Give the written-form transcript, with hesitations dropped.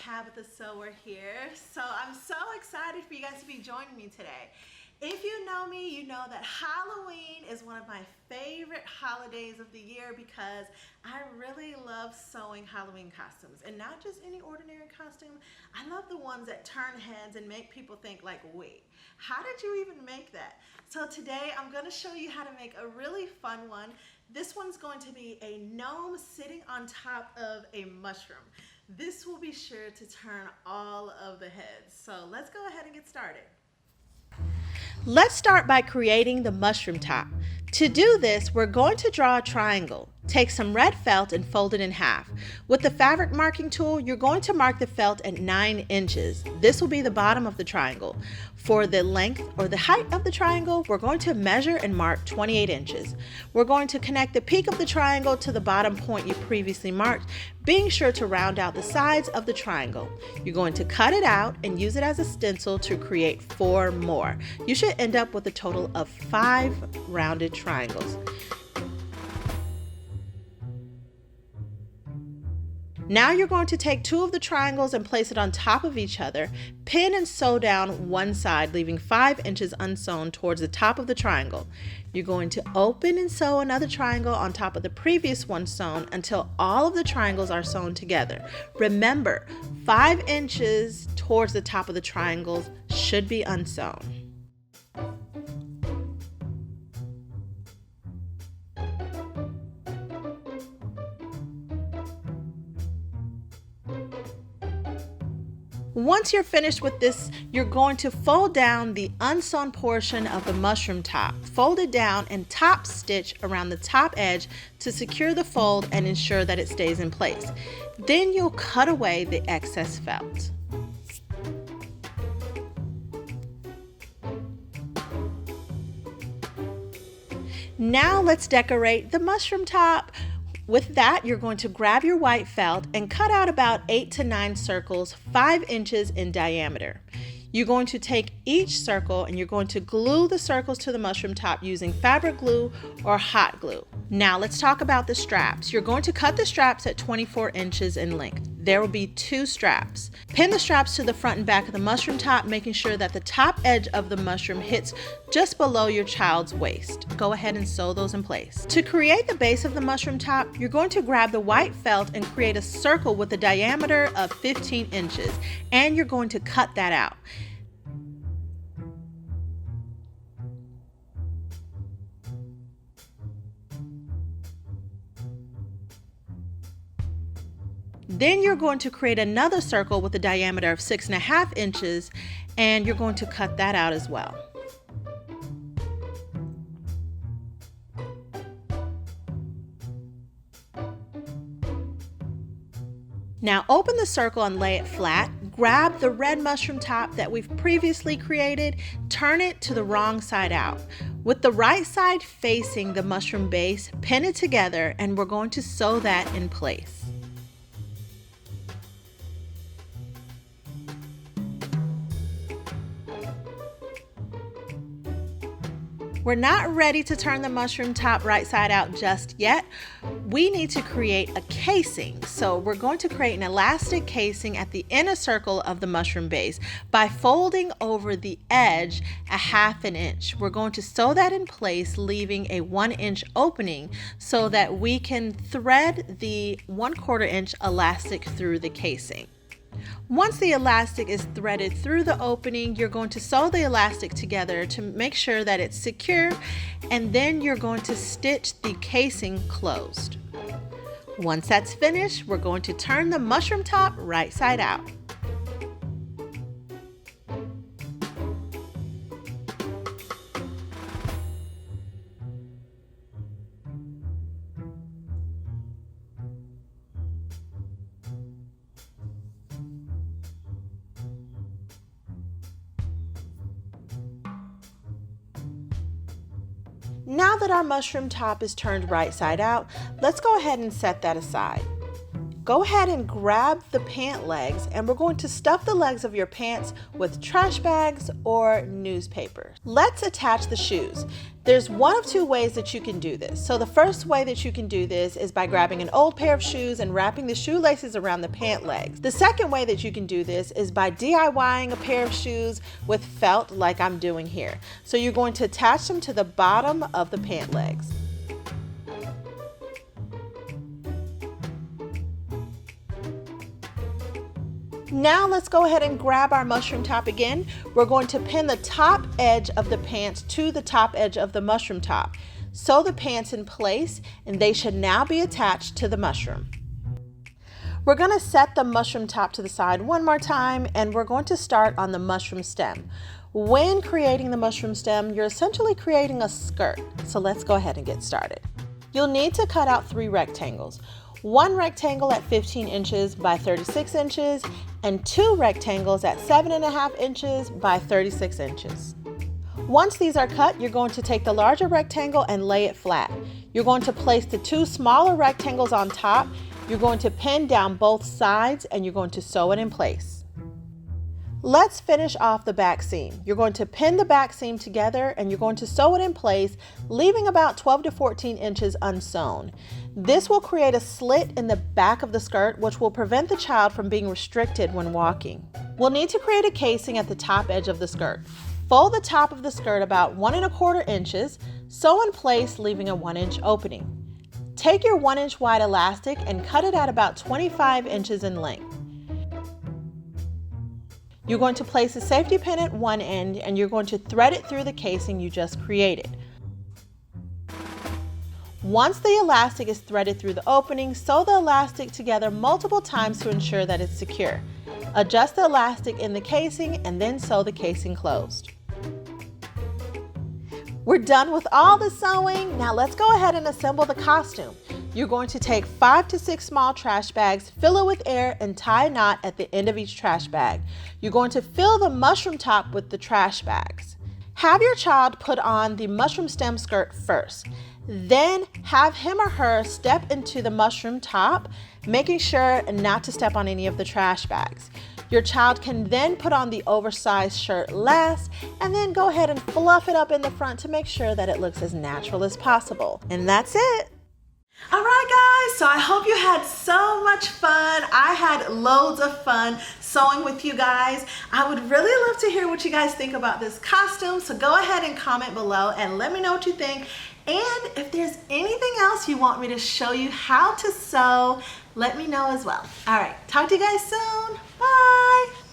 Tabitha Sewer here. So I'm so excited for you guys to be joining me today. If you know me, you know that Halloween is one of my favorite holidays of the year because I really love sewing Halloween costumes, and not just any ordinary costume. I love the ones that turn heads and make people think like, wait, how did you even make that? So today I'm going to show you how to make a really fun one. This one's going to be a gnome sitting on top of a mushroom. This will be sure to turn all of the heads. So let's go ahead and get started. Let's start by creating the mushroom top. To do this, we're going to draw a triangle. Take some red felt and fold it in half. With the fabric marking tool, you're going to mark the felt at 9 inches. This will be the bottom of the triangle. For the length or the height of the triangle, we're going to measure and mark 28 inches. We're going to connect the peak of the triangle to the bottom point you previously marked, being sure to round out the sides of the triangle. You're going to cut it out and use it as a stencil to create 4 more. You should end up with a total of 5 rounded triangles. Now you're going to take 2 of the triangles and place it on top of each other. Pin and sew down one side, leaving 5 inches unsewn towards the top of the triangle. You're going to open and sew another triangle on top of the previous one sewn until all of the triangles are sewn together. Remember, 5 inches towards the top of the triangles should be unsewn. Once you're finished with this, you're going to fold down the unsewn portion of the mushroom top. Fold it down and top stitch around the top edge to secure the fold and ensure that it stays in place. Then you'll cut away the excess felt. Now let's decorate the mushroom top. With that, you're going to grab your white felt and cut out about 8 to 9 circles, 5 inches in diameter. You're going to take each circle and you're going to glue the circles to the mushroom top using fabric glue or hot glue. Now let's talk about the straps. You're going to cut the straps at 24 inches in length. There will be 2 straps. Pin the straps to the front and back of the mushroom top, making sure that the top edge of the mushroom hits just below your child's waist. Go ahead and sew those in place. To create the base of the mushroom top, you're going to grab the white felt and create a circle with a diameter of 15 inches, and you're going to cut that out. Then you're going to create another circle with a diameter of 6.5 inches, and you're going to cut that out as well. Now open the circle and lay it flat. Grab the red mushroom top that we've previously created, turn it to the wrong side out. With the right side facing the mushroom base, pin it together, and we're going to sew that in place. We're not ready to turn the mushroom top right side out just yet. We need to create a casing. So we're going to create an elastic casing at the inner circle of the mushroom base by folding over the edge a 1/2 inch. We're going to sew that in place, leaving a 1 inch opening so that we can thread the 1/4 inch elastic through the casing. Once the elastic is threaded through the opening, you're going to sew the elastic together to make sure that it's secure, and then you're going to stitch the casing closed. Once that's finished, we're going to turn the mushroom top right side out. Now that our mushroom top is turned right side out, let's go ahead and set that aside. go ahead and grab the pant legs, and we're going to stuff the legs of your pants with trash bags or newspaper. Let's attach the shoes. There's one of two ways that you can do this. So the first way that you can do this is by grabbing an old pair of shoes and wrapping the shoelaces around the pant legs. The second way that you can do this is by DIYing a pair of shoes with felt like I'm doing here. So you're going to attach them to the bottom of the pant legs. Now let's go ahead and grab our mushroom top again. We're going to pin the top edge of the pants to the top edge of the mushroom top. Sew the pants in place, and they should now be attached to the mushroom. We're going to set the mushroom top to the side one more time, and we're going to start on the mushroom stem. When creating the mushroom stem, you're essentially creating a skirt. So let's go ahead and get started. You'll need to cut out 3 rectangles. One rectangle at 15 inches by 36 inches and 2 rectangles at 7.5 inches by 36 inches. Once these are cut, you're going to take the larger rectangle and lay it flat. You're going to place the 2 smaller rectangles on top. You're going to pin down both sides and you're going to sew it in place. Let's finish off the back seam. You're going to pin the back seam together and you're going to sew it in place, leaving about 12 to 14 inches unsewn. This will create a slit in the back of the skirt, which will prevent the child from being restricted when walking. We'll need to create a casing at the top edge of the skirt. Fold the top of the skirt about 1¼ inches, sew in place, leaving a 1-inch opening. Take your 1-inch wide elastic and cut it at about 25 inches in length. You're going to place a safety pin at one end and you're going to thread it through the casing you just created. Once the elastic is threaded through the opening, sew the elastic together multiple times to ensure that it's secure. Adjust the elastic in the casing and then sew the casing closed. We're done with all the sewing. Now let's go ahead and assemble the costume. You're going to take 5 to 6 small trash bags, fill it with air, and tie a knot at the end of each trash bag. You're going to fill the mushroom top with the trash bags. Have your child put on the mushroom stem skirt first. Then have him or her step into the mushroom top, making sure not to step on any of the trash bags. Your child can then put on the oversized shirt last, and then go ahead and fluff it up in the front to make sure that it looks as natural as possible. And that's it. All right, guys, so I hope you had so much fun. I had loads of fun sewing with you guys. I would really love to hear what you guys think about this costume, so go ahead and comment below and let me know what you think. And if there's anything else you want me to show you how to sew, let me know as well. All right, talk to you guys soon. Bye.